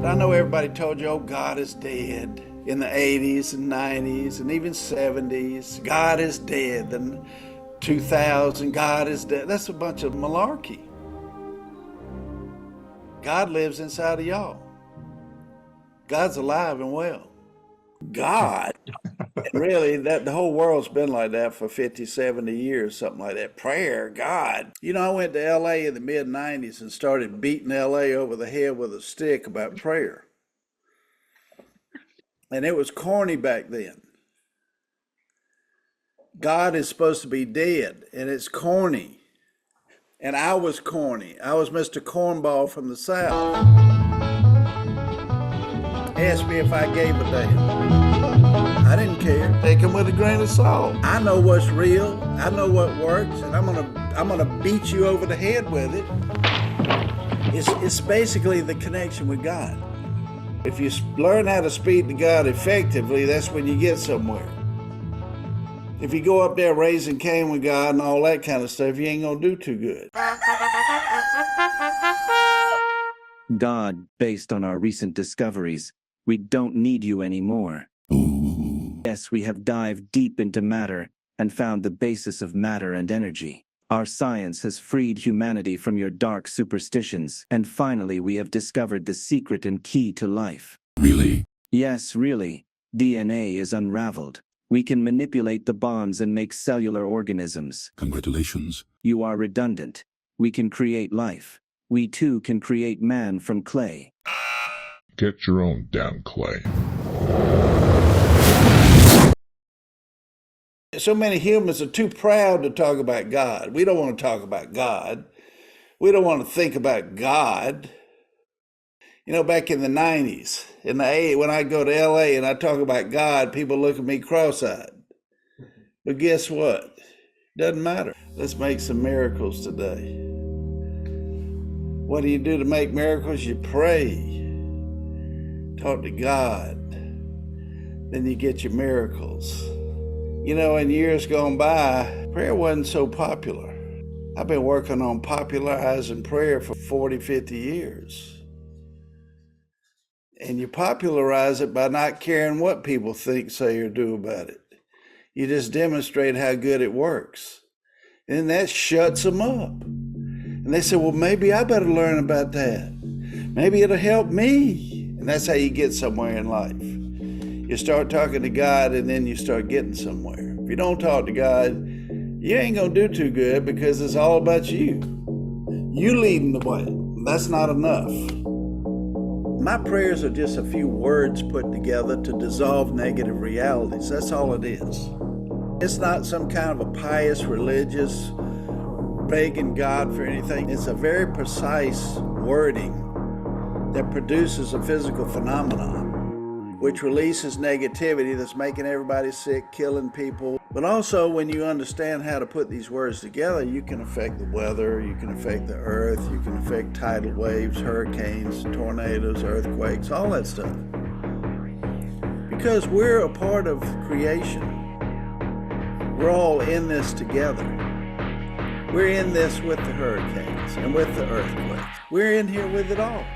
I know everybody told you, oh, God is dead in the 80s and 90s and even 70s. God is dead. Then 2000, God is dead. That's a bunch of malarkey. God lives inside of y'all. God's alive and well. God, really, that the whole world's been like that for 50, 70 years, something like that. Prayer, God. You know, I went to LA in the mid 90s and started beating LA over the head with a stick about prayer. And it was corny back then. God is supposed to be dead, and it's corny. And I was corny. I was Mr. Cornball from the South. Asked me if I gave a damn. I didn't care. Take him with a grain of salt. I know what's real. I know what works, and I'm gonna beat you over the head with it. It's basically the connection with God. If you learn how to speak to God effectively, that's when you get somewhere. If you go up there raising Cain with God and all that kind of stuff, you ain't gonna do too good. God, based on our recent discoveries, we don't need you anymore. Yes, we have dived deep into matter and found the basis of matter and energy. Our science has freed humanity from your dark superstitions, and finally we have discovered the secret and key to life. Really? Yes, really. DNA is unraveled. We can manipulate the bonds and make cellular organisms. Congratulations. You are redundant. We can create life. We too can create man from clay. Get your own damn clay. So many humans are too proud to talk about God. We don't want to talk about God. We don't want to think about God. You know, back in the 90s, in the 80s, when I go to LA and I talk about God, people look at me cross-eyed. But guess what? Doesn't matter. Let's make some miracles today. What do you do to make miracles? You pray. Talk to God. Then you get your miracles. You know, in years gone by, prayer wasn't so popular. I've been working on popularizing prayer for 40, 50 years. And you popularize it by not caring what people think, say, or do about it. You just demonstrate how good it works. And that shuts them up. And they say, well, maybe I better learn about that. Maybe it'll help me. And that's how you get somewhere in life. You start talking to God, and then you start getting somewhere. If you don't talk to God, you ain't gonna do too good because it's all about you. You leading the way. That's not enough. My prayers are just a few words put together to dissolve negative realities. That's all it is. It's not some kind of a pious, religious, begging God for anything. It's a very precise wording that produces a physical phenomenon, which releases negativity that's making everybody sick, killing people. But also, when you understand how to put these words together, you can affect the weather, you can affect the earth, you can affect tidal waves, hurricanes, tornadoes, earthquakes, all that stuff. Because we're a part of creation. We're all in this together. We're in this with the hurricanes and with the earthquakes. We're in here with it all.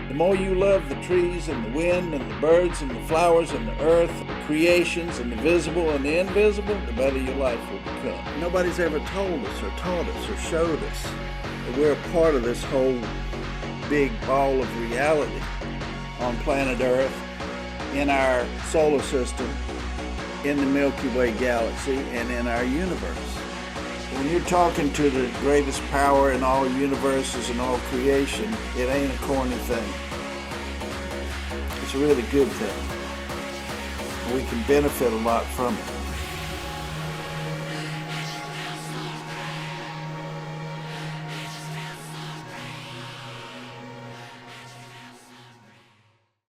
The more you love the trees and the wind and the birds and the flowers and the earth, the creations and the visible and the invisible, the better your life will become. Nobody's ever told us or taught us or showed us that we're a part of this whole big ball of reality on planet Earth, in our solar system, in the Milky Way galaxy, and in our universe. When you're talking to the greatest power in all universes and all creation, it ain't a corny thing. It's a really good thing. We can benefit a lot from it.